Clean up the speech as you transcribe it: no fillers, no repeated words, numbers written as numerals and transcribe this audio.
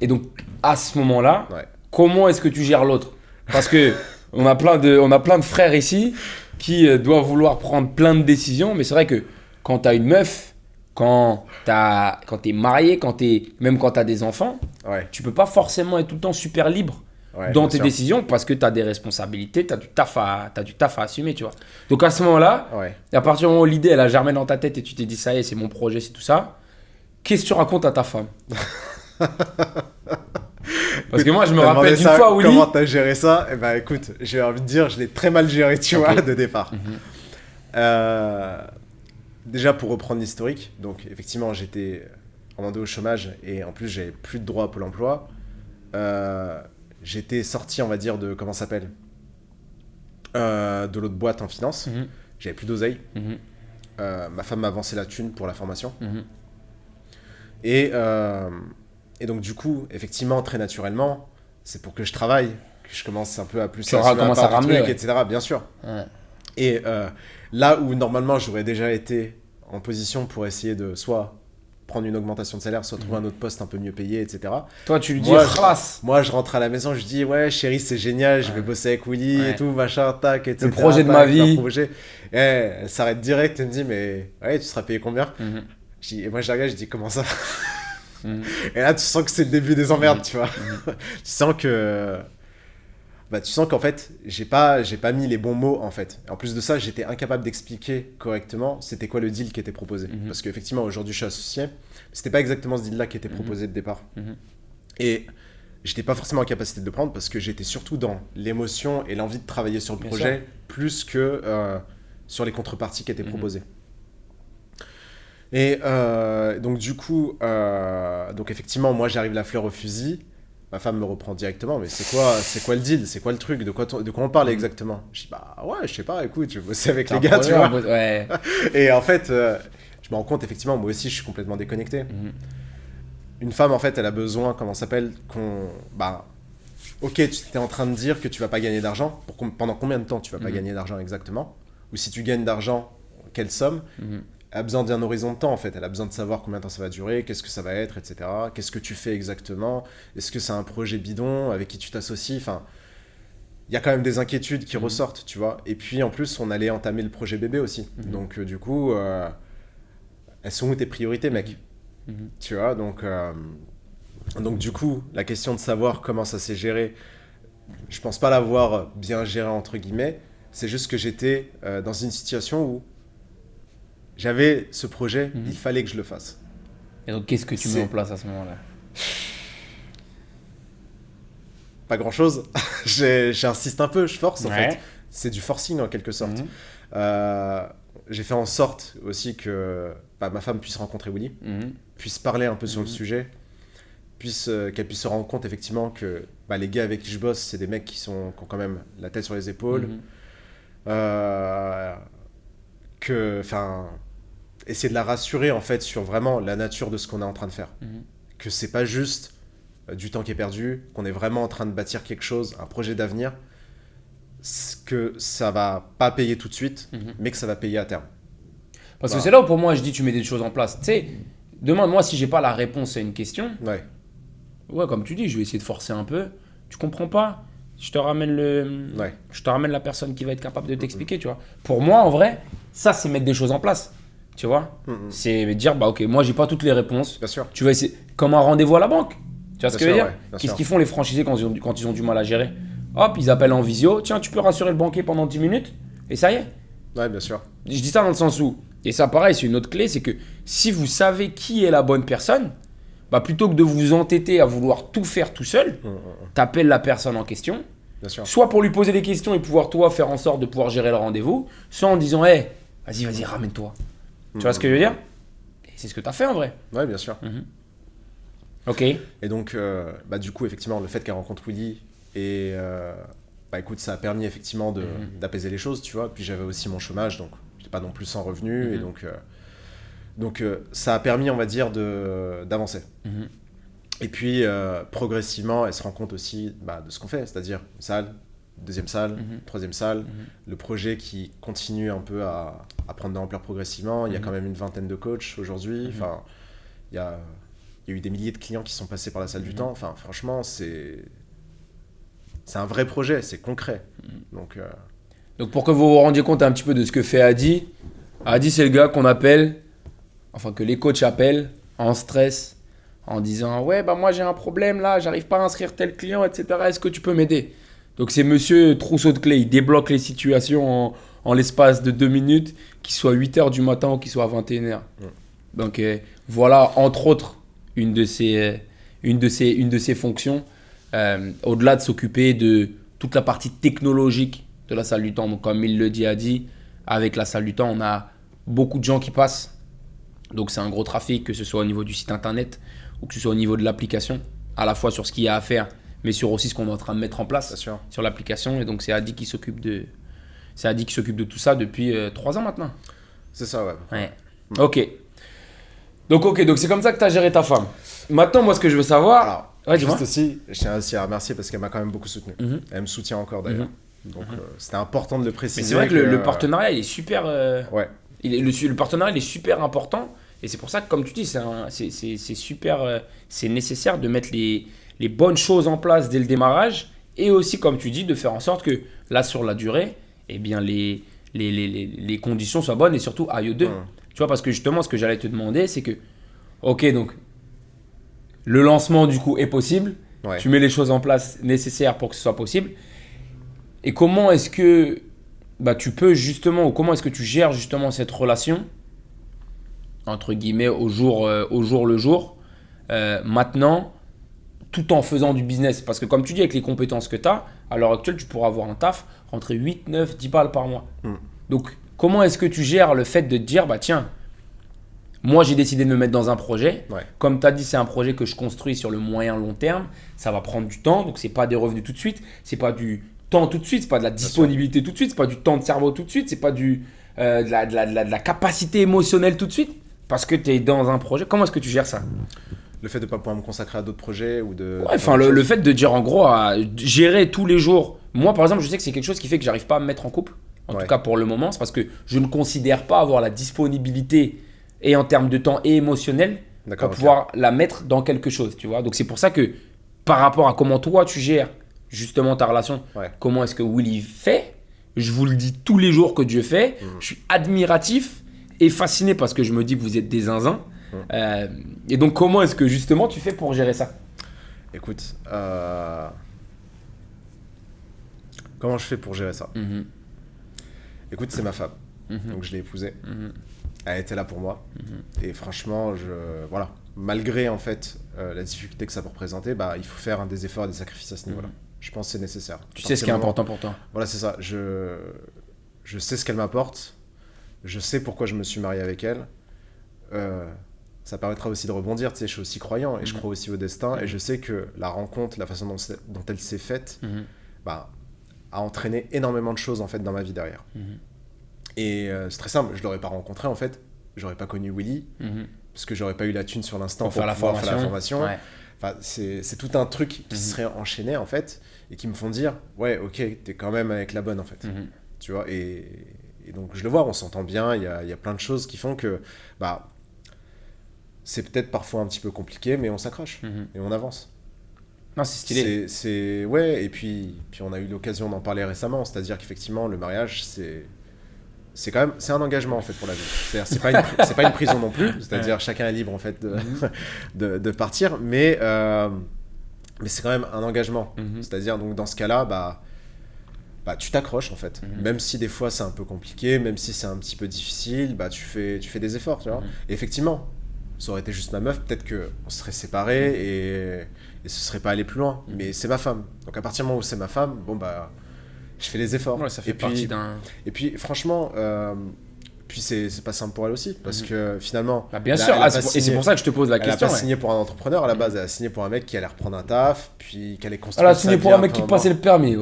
Et donc, à ce moment-là, Ouais. comment est-ce que tu gères l'autre? Parce que on a plein de frères ici qui doivent vouloir prendre plein de décisions, mais c'est vrai que quand t'as une meuf, quand t'es marié, même quand t'as des enfants, Ouais. tu peux pas forcément être tout le temps super libre Ouais, dans bien tes sûr. décisions parce que t'as des responsabilités, t'as du taf à assumer, tu vois. Donc à ce moment-là, Ouais. et à partir du moment où l'idée elle a germé dans ta tête et tu t'es dit ça y est, c'est mon projet, c'est tout ça, qu'est-ce que tu racontes à ta femme? Parce que moi je me T'as rappelle demandé d'une ça, fois, Willy. comment t'as géré ça? Eh ben écoute, j'ai envie de dire, je l'ai très mal géré, tu Ok. vois, de départ. Mhm. Euh, Déjà pour reprendre l'historique, donc effectivement j'étais demandé au chômage et en plus j'avais plus de droit à Pôle emploi. J'étais sorti, on va dire, de comment ça s'appelle, de l'autre boîte en finance. Mhm. J'avais plus d'oseille. Mhm. Ma femme m'a avancé la thune pour la formation. Mhm. Et, euh, et donc du coup, effectivement, très naturellement, c'est pour que je travaille, que je commence un peu à plus Tu assumer ma commences à part du ramener, truc, ouais. etc. Bien sûr. Ouais. Et là où normalement j'aurais déjà été en position pour essayer de soit prendre une augmentation de salaire, soit trouver un autre poste un peu mieux payé, etc. Toi tu lui dis Moi, khlas. moi, je rentre à la maison, je dis ouais chérie c'est génial, je vais Ouais. bosser avec Willy et Ouais. tout, machin, tac, etc. Le projet de ma tac, leur vie. projet. Et elle s'arrête direct et me dit mais ouais tu seras payé combien? Mhm. Et moi je la regarde, je dis comment ça? Mhm. Et là tu sens que c'est le début des emmerdes, tu vois. Mhm. Tu sens que tu sens qu'en fait, j'ai pas mis les bons mots en fait. En plus de ça, j'étais incapable d'expliquer correctement c'était quoi le deal qui était proposé. Mhm. Parce qu'effectivement, aujourd'hui, je suis associé. C'était pas exactement ce deal-là qui était proposé de départ. Mhm. Et j'étais pas forcément en capacité de le prendre parce que j'étais surtout dans l'émotion et l'envie de travailler sur le Bien projet sûr. plus que sur les contreparties qui étaient Mhm. proposées. Et donc du coup, donc effectivement, moi j'arrive la fleur au fusil. Ma femme me reprend directement, mais c'est quoi le deal? C'est quoi le truc? De quoi on parle exactement? Je dis bah ouais, je sais pas, écoute, je bossais avec T'as les un gars, tu projet, vois. ouais. Et en fait, je me rends compte effectivement, moi aussi, je suis complètement déconnecté. Mhm. Une femme, en fait, elle a besoin, comment ça s'appelle, ok, tu étais en train de dire que tu vas pas gagner d'argent. Pendant combien de temps tu vas pas Mhm. gagner d'argent exactement? Ou si tu gagnes d'argent, quelle somme? Mhm. Elle a besoin d'un horizon de temps en fait, elle a besoin de savoir combien de temps ça va durer, qu'est-ce que ça va être, etc. Qu'est-ce que tu fais exactement? Est-ce que c'est un projet bidon avec qui tu t'associes? Enfin, il y a quand même des inquiétudes qui ressortent, tu vois. Et puis en plus, on allait entamer le projet bébé aussi. Donc du coup, elles sont où tes priorités, mec? Mhm. Tu vois, donc du coup, la question de savoir comment ça s'est géré, je pense pas l'avoir bien géré entre guillemets. C'est juste que j'étais dans une situation où j'avais ce projet, il fallait que je le fasse. Et donc qu'est-ce que tu mets en C'est place à ce moment-là? pas grand chose. J'insiste un peu, je force en fait. Ouais. C'est du forcing en quelque sorte. Mhm. J'ai fait en sorte aussi que ma femme puisse rencontrer Willy, Mhm. puisse parler un peu sur le sujet, qu'elle puisse se rendre compte effectivement que les gars avec qui je bosse, c'est des mecs qui ont quand même la tête sur les épaules. Mhm. Enfin, essayer de la rassurer en fait sur vraiment la nature de ce qu'on est en train de faire. Mhm. Que c'est pas juste du temps qui est perdu, qu'on est vraiment en train de bâtir quelque chose, un projet d'avenir, que ça va pas payer tout de suite, mais que ça va payer à terme. Parce que Bah. c'est là où pour moi je dis tu mets des choses en place. Tu sais, demande-moi si j'ai pas la réponse à une question. Ouais, Ouais, comme tu dis, je vais essayer de forcer un peu. Tu comprends pas? Je te ramène ouais, je te ramène la personne qui va être capable de t'expliquer, tu vois. Pour moi, en vrai, ça c'est mettre des choses en place. Tu vois? C'est dire bah OK, moi j'ai pas toutes les réponses. bien sûr. Tu vas essayer comme un rendez-vous à la banque. Tu vois ce que je veux Bien sûr, dire? ouais, bien Qu'est-ce sûr. qu'ils font les franchisés quand ils ont du mal à gérer? Hop, ils appellent en visio. Tiens, tu peux rassurer le banquier pendant 10 minutes et ça y est. Ouais, bien sûr. Je dis ça dans le sens où, et ça pareil, c'est une autre clé, c'est que si vous savez qui est la bonne personne, bah plutôt que de vous entêter à vouloir tout faire tout seul, t'appelles la personne en question, Bien sûr. soit pour lui poser des questions et pouvoir toi faire en sorte de pouvoir gérer le rendez-vous, soit en disant hey, vas-y, ramène-toi. Tu vois ce que je veux dire? Et c'est ce que t'as fait en vrai. Ouais, bien sûr. Ok. Et donc, du coup, effectivement, le fait qu'elle rencontre Willy et écoute, ça a permis effectivement d'apaiser les choses, tu vois. Puis j'avais aussi mon chômage, donc j'étais pas non plus sans revenu, et donc ça a permis, on va dire, d'avancer. Et puis progressivement, elle se rend compte aussi de ce qu'on fait, c'est-à-dire une salle, deuxième salle, troisième salle, le projet qui continue un peu à prendre de l'ampleur progressivement. Il y a quand même une vingtaine de coachs aujourd'hui. Enfin, il y a Il y a eu des milliers de clients qui sont passés par la salle du temps. Enfin, franchement, c'est un vrai projet, c'est concret. Donc, pour que vous vous rendiez compte un petit peu de ce que fait Adi, Adi, c'est le gars qu'on appelle, enfin que les coachs appellent en stress, en disant « Ouais, bah moi j'ai un problème là, j'arrive pas à inscrire tel client, etc. Est-ce que tu peux m'aider ?» Donc, c'est monsieur trousseau de clés, il débloque les situations en l'espace de 2 minutes, qu'il soit 8h du matin ou qu'il soit à 21h. Donc, voilà, entre autres, une de ses fonctions, au-delà de s'occuper de toute la partie technologique de la salle du temps. Donc, comme il le dit Adi, avec la salle du temps, on a beaucoup de gens qui passent. Donc, c'est un gros trafic, que ce soit au niveau du site internet ou que ce soit au niveau de l'application, à la fois sur ce qu'il y a à faire, mais sur aussi ce qu'on est en train de mettre en place sur l'application. Et donc, c'est Adi qui s'occupe de tout ça depuis 3 ans maintenant. C'est ça, ouais. Ok. Donc c'est comme ça que tu as géré ta femme. Maintenant, moi, ce que je veux savoir... Alors, juste aussi, je tiens aussi à remercier parce qu'elle m'a quand même beaucoup soutenu. Elle me soutient encore d'ailleurs. Donc, c'était important de le préciser. Mais c'est vrai que le partenariat, il est super... Ouais. Le partenariat, il est super important. Et c'est pour ça que, comme tu dis, c'est super... c'est nécessaire de mettre les bonnes choses en place dès le démarrage. Et aussi, comme tu dis, de faire en sorte que, là, sur la durée, eh bien, les conditions soient bonnes et surtout aille aux deux. Tu vois, parce que justement, ce que j'allais te demander, c'est que, ok, donc, le lancement, du coup, est possible. Ouais. Tu mets les choses en place nécessaires pour que ce soit possible. Et comment est-ce que tu peux justement, ou comment est-ce que tu gères justement cette relation, entre guillemets, au jour le jour, maintenant, tout en faisant du business. Parce que comme tu dis, avec les compétences que tu as, à l'heure actuelle, tu pourras avoir un taf, rentrer 8, 9, 10 balles par mois. Donc, comment est-ce que tu gères le fait de te dire, tiens, moi j'ai décidé de me mettre dans un projet. Comme tu as dit, c'est un projet que je construis sur le moyen long terme. Ça va prendre du temps, donc c'est pas des revenus tout de suite, c'est pas du temps tout de suite, c'est pas de la disponibilité tout de suite, c'est pas du temps de cerveau tout de suite, c'est pas de la capacité émotionnelle tout de suite, parce que tu es dans un projet. Comment est-ce que tu gères ça ? Le fait de ne pas pouvoir me consacrer à d'autres projets ou de... Ouais, enfin, le fait de dire en gros à gérer tous les jours. Moi, par exemple, je sais que c'est quelque chose qui fait que j'arrive pas à me mettre en couple. En tout cas, pour le moment, c'est parce que je ne considère pas avoir la disponibilité et en termes de temps et émotionnel pour pouvoir la mettre dans quelque chose, tu vois. Donc, c'est pour ça que par rapport à comment toi, tu gères justement ta relation, comment est-ce que Willy fait, je vous le dis tous les jours que Dieu fait. Je suis admiratif et fasciné parce que je me dis que vous êtes des zinzins. Et donc, comment est-ce que justement tu fais pour gérer ça ? Écoute, comment je fais pour gérer ça ? Écoute, c'est ma femme, donc je l'ai épousée. Elle était là pour moi. Et franchement, voilà, malgré en fait la difficulté que ça peut représenter, il faut faire des efforts et des sacrifices à ce niveau-là. Je pense que c'est nécessaire. Tu sais ce qui est important pour toi. Voilà, c'est ça. Je sais ce qu'elle m'apporte. Je sais pourquoi je me suis marié avec elle. Ça permettra aussi de rebondir. Tu sais, je suis aussi croyant et je crois aussi au destin. Et je sais que la rencontre, la façon dont elle s'est faite, a entraîné énormément de choses en fait dans ma vie derrière. Et c'est très simple. Je l'aurais pas rencontré en fait. J'aurais pas connu Willy parce que j'aurais pas eu la thune sur l'instant pour pouvoir faire la formation. Enfin, c'est tout un truc qui serait enchaîné en fait et qui me font dire ouais, ok, t'es quand même avec la bonne en fait. Tu vois, et donc je le vois, on s'entend bien. Il y a plein de choses qui font que c'est peut-être parfois un petit peu compliqué, mais on s'accroche et on avance. Non, c'est stylé. Ouais, et puis on a eu l'occasion d'en parler récemment, c'est-à-dire qu'effectivement le mariage c'est quand même un engagement en fait pour la vie. C'est-à-dire c'est pas une prison non plus, c'est-à-dire chacun est libre en fait de partir, mais c'est quand même un engagement. C'est-à-dire donc dans ce cas-là, tu t'accroches en fait, même si des fois c'est un peu compliqué, même si c'est un petit peu difficile, tu fais des efforts, tu vois. Et effectivement, ça aurait été juste ma meuf, peut-être qu'on se serait séparés et ce serait pas allé plus loin. Mais c'est ma femme. Donc à partir du moment où c'est ma femme, je fais les efforts. Ouais, ça fait partie d'un... Et puis franchement, c'est pas simple pour elle aussi, parce que finalement... bien sûr, et c'est pour ça que je te pose la question. Elle a pas signé pour un entrepreneur, à la base, elle a signé pour un mec qui allait reprendre un taf, puis qui allait construire Elle a signé pour un mec qui passait le permis.